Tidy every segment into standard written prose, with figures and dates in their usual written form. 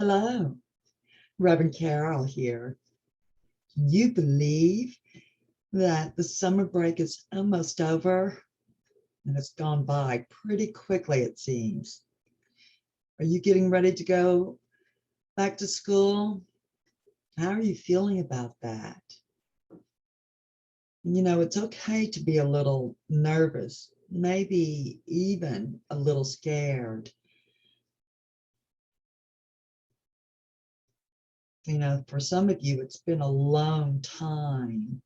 Hello, Reverend Carol here. Can you believe that the summer break is almost over and it's gone by pretty quickly, it seems? Are you getting ready to go back to school? How are you feeling about that? It's okay to be a little nervous, maybe even a little scared. For some of you, it's been a long time.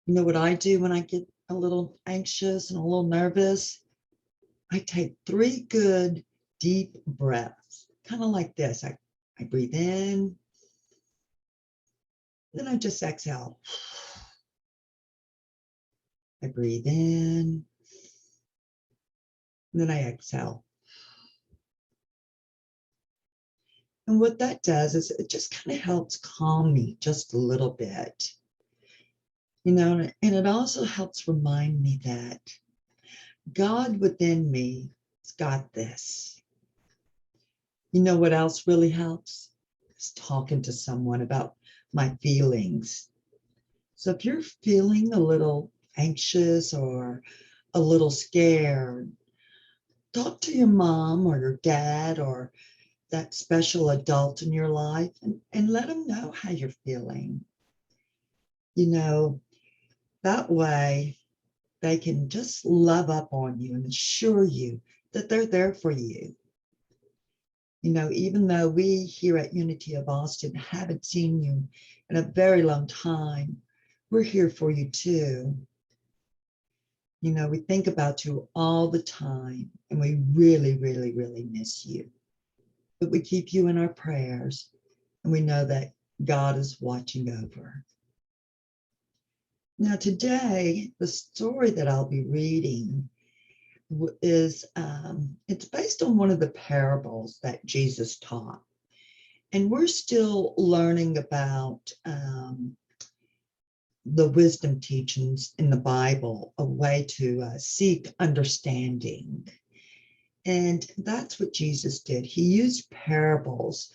You know what I do when I get a little anxious and a little nervous? I take 3 good deep breaths, kind of like this. I breathe in, then I just exhale. I breathe in, then I exhale. And what that does is it just kind of helps calm me just a little bit. And it also helps remind me that God within me has got this. You know what else really helps? Is talking to someone about my feelings. So if you're feeling a little anxious or a little scared, talk to your mom or your dad or that special adult in your life and let them know how you're feeling. That way they can just love up on you and assure you that they're there for you. Even though we here at Unity of Austin haven't seen you in a very long time, we're here for you too. We think about you all the time and we really, really, really miss you. But we keep you in our prayers and we know that God is watching over. Now today, the story that I'll be reading is, it's based on one of the parables that Jesus taught. And we're still learning about the wisdom teachings in the Bible, a way to seek understanding. And that's what Jesus did. He used parables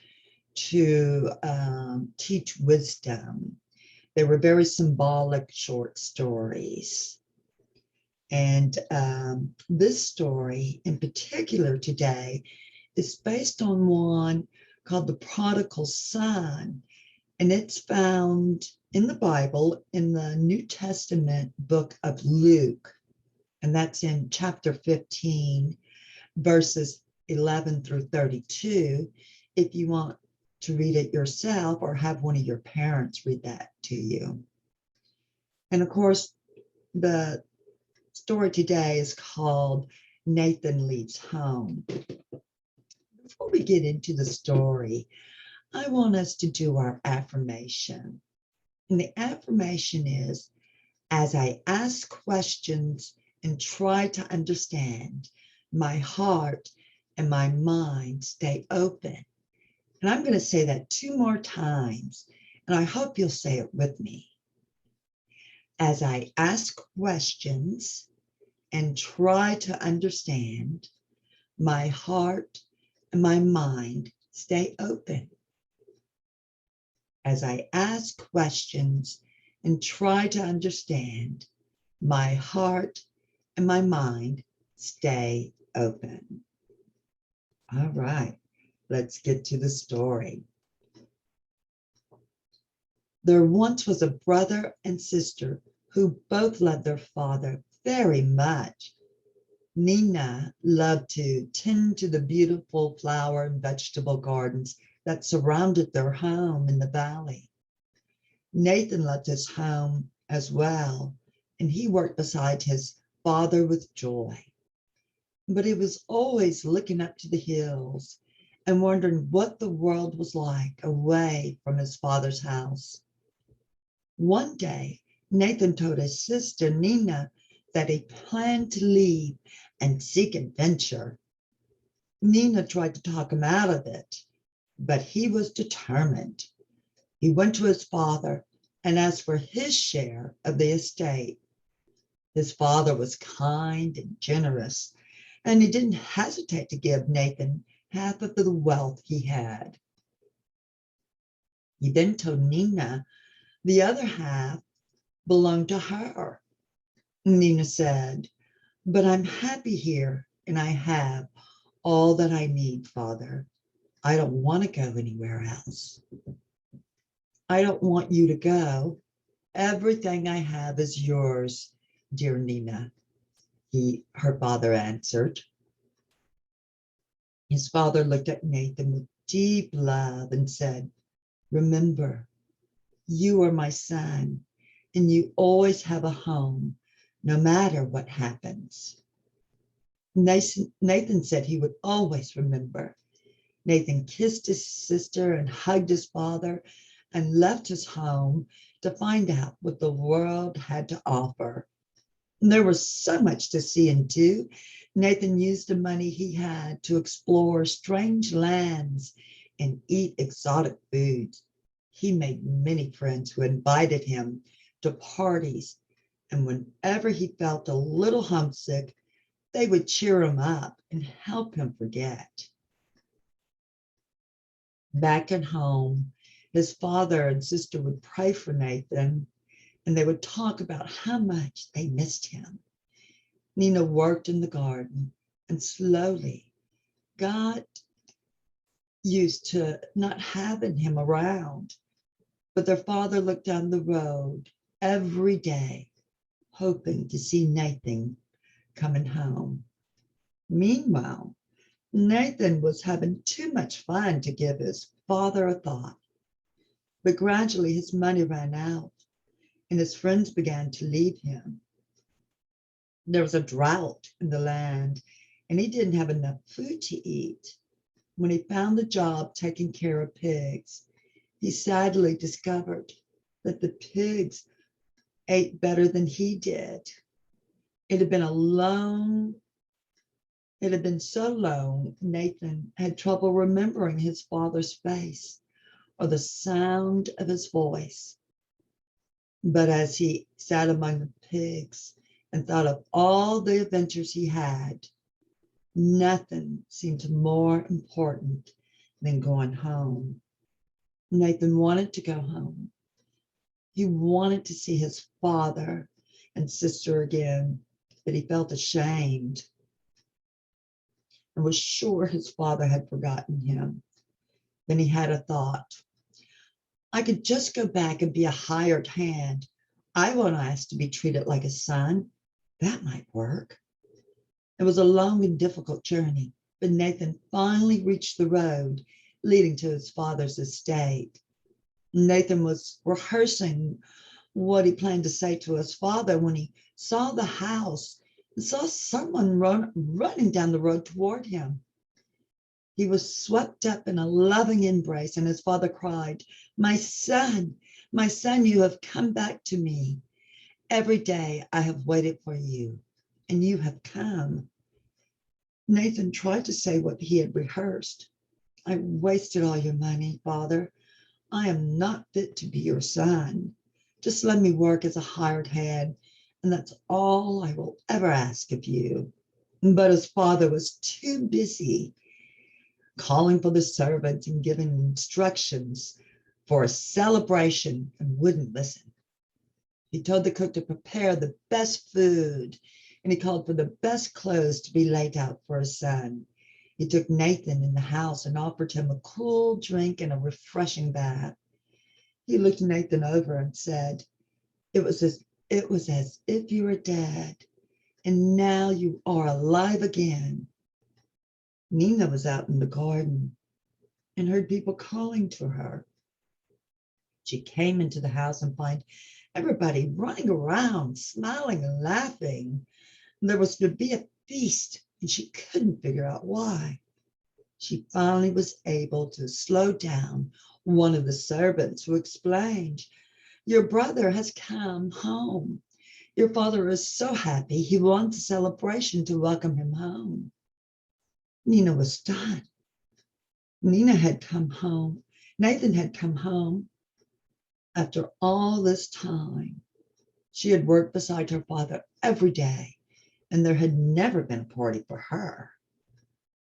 to teach wisdom. They were very symbolic short stories. And this story in particular today is based on one called the Prodigal Son. And it's found in the Bible in the New Testament book of Luke. And that's in chapter 15, verses 11 through 32, if you want to read it yourself or have one of your parents read that to you. And of course, the story today is called Nathan Leaves Home. Before we get into the story, I want us to do our affirmation. And the affirmation is, as I ask questions and try to understand, my heart and my mind stay open. And I'm going to say that 2 more times, and I hope you'll say it with me. As I ask questions and try to understand, my heart and my mind stay open. As I ask questions and try to understand, my heart and my mind stay open. All right, let's get to the story. There once was a brother and sister who both loved their father very much. Nina loved to tend to the beautiful flower and vegetable gardens that surrounded their home in the valley. Nathan loved his home as well, and he worked beside his father with joy. But he was always looking up to the hills and wondering what the world was like away from his father's house. One day, Nathan told his sister Nina that he planned to leave and seek adventure. Nina tried to talk him out of it, but he was determined. He went to his father and asked for his share of the estate. His father was kind and generous, and he didn't hesitate to give Nathan half of the wealth he had. He then told Nina the other half belonged to her. Nina said, "But I'm happy here and I have all that I need, Father. I don't want to go anywhere else." "I don't want you to go. Everything I have is yours, dear Nina," her father answered. His father looked at Nathan with deep love and said, "Remember, you are my son, and you always have a home, no matter what happens." Nathan said he would always remember. Nathan kissed his sister and hugged his father and left his home to find out what the world had to offer. There was so much to see and do. Nathan used the money he had to explore strange lands and eat exotic foods. He made many friends who invited him to parties, and whenever he felt a little homesick, they would cheer him up and help him forget. Back at home, his father and sister would pray for Nathan, and they would talk about how much they missed him. Nina worked in the garden, and slowly God used to not having him around, but their father looked down the road every day, hoping to see Nathan coming home. Meanwhile, Nathan was having too much fun to give his father a thought, but gradually his money ran out and his friends began to leave him. There was a drought in the land and he didn't have enough food to eat. When he found a job taking care of pigs, he sadly discovered that the pigs ate better than he did. It had been it had been so long, Nathan had trouble remembering his father's face or the sound of his voice. But as he sat among the pigs and thought of all the adventures he had, nothing seemed more important than going home. Nathan wanted to go home. He wanted to see his father and sister again, but he felt ashamed and was sure his father had forgotten him. Then he had a thought. "I could just go back and be a hired hand. I won't ask to be treated like a son. That might work." It was a long and difficult journey, but Nathan finally reached the road leading to his father's estate. Nathan was rehearsing what he planned to say to his father when he saw the house and saw someone running down the road toward him. He was swept up in a loving embrace, and his father cried, my son, you have come back to me. Every day I have waited for you, and you have come." Nathan tried to say what he had rehearsed. "I wasted all your money, Father. I am not fit to be your son. Just let me work as a hired hand, and that's all I will ever ask of you." But his father was too busy calling for the servants and giving instructions for a celebration and wouldn't listen. He told the cook to prepare the best food, and he called for the best clothes to be laid out for his son. He took Nathan in the house and offered him a cool drink and a refreshing bath. He looked Nathan over and said, it was as if you were dead, and now you are alive again." Nina was out in the garden and heard people calling to her. She came into the house and found everybody running around, smiling and laughing. There was to be a feast, and she couldn't figure out why. She finally was able to slow down one of the servants, who explained, "Your brother has come home. Your father is so happy. He wants a celebration to welcome him home." Nina was stunned. Nina had come home. Nathan had come home after all this time. She had worked beside her father every day, and there had never been a party for her.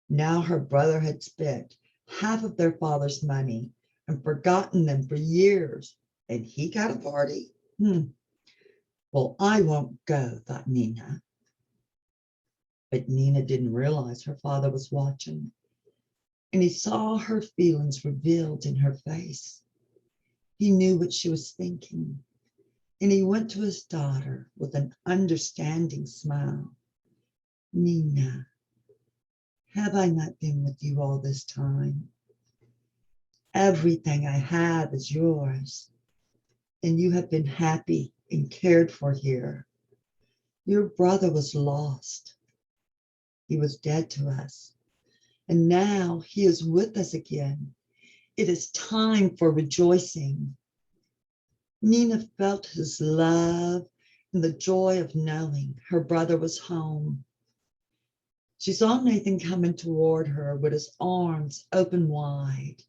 Now her brother had spent half of their father's money, and forgotten them for years. And he got a party? Well, I won't go, thought Nina. But Nina didn't realize her father was watching, and he saw her feelings revealed in her face. He knew what she was thinking, and he went to his daughter with an understanding smile. Nina, have I not been with you all this time? Everything I have is yours, and you have been happy and cared for here. Your brother was lost. He was dead to us, and now he is with us again. It is time for rejoicing. Nina felt his love and the joy of knowing her brother was home. She saw Nathan coming toward her with his arms open wide,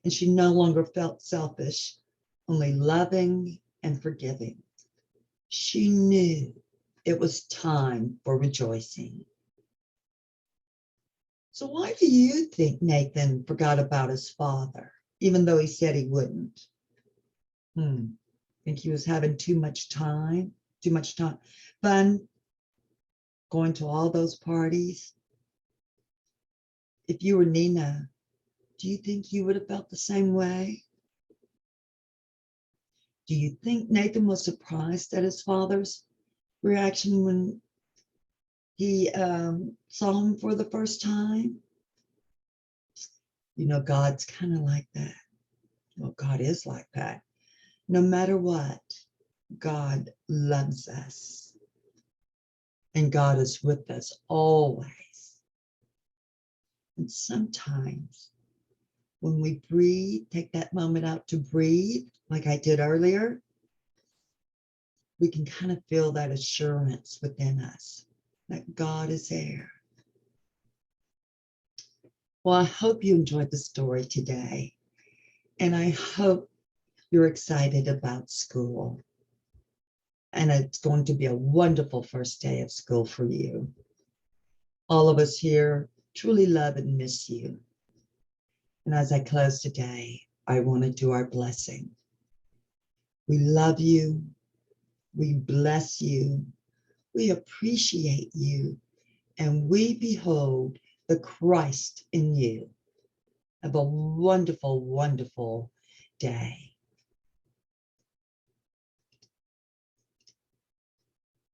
and she no longer felt selfish, only loving and forgiving. She knew it was time for rejoicing. So why do you think Nathan forgot about his father, even though he said he wouldn't? Think he was having too much time, fun, going to all those parties? If you were Nina, do you think you would have felt the same way? Do you think Nathan was surprised at his father's reaction when he saw him for the first time? You know, God's kind of like that. Well, God is like that. No matter what, God loves us. And God is with us always. And sometimes when we breathe, take that moment out to breathe, like I did earlier, we can kind of feel that assurance within us that God is there. Well, I hope you enjoyed the story today. And I hope you're excited about school. And it's going to be a wonderful first day of school for you. All of us here truly love and miss you. And as I close today, I want to do our blessing. We love you. We bless you. We appreciate you. And we behold the Christ in you. Have a wonderful, wonderful day.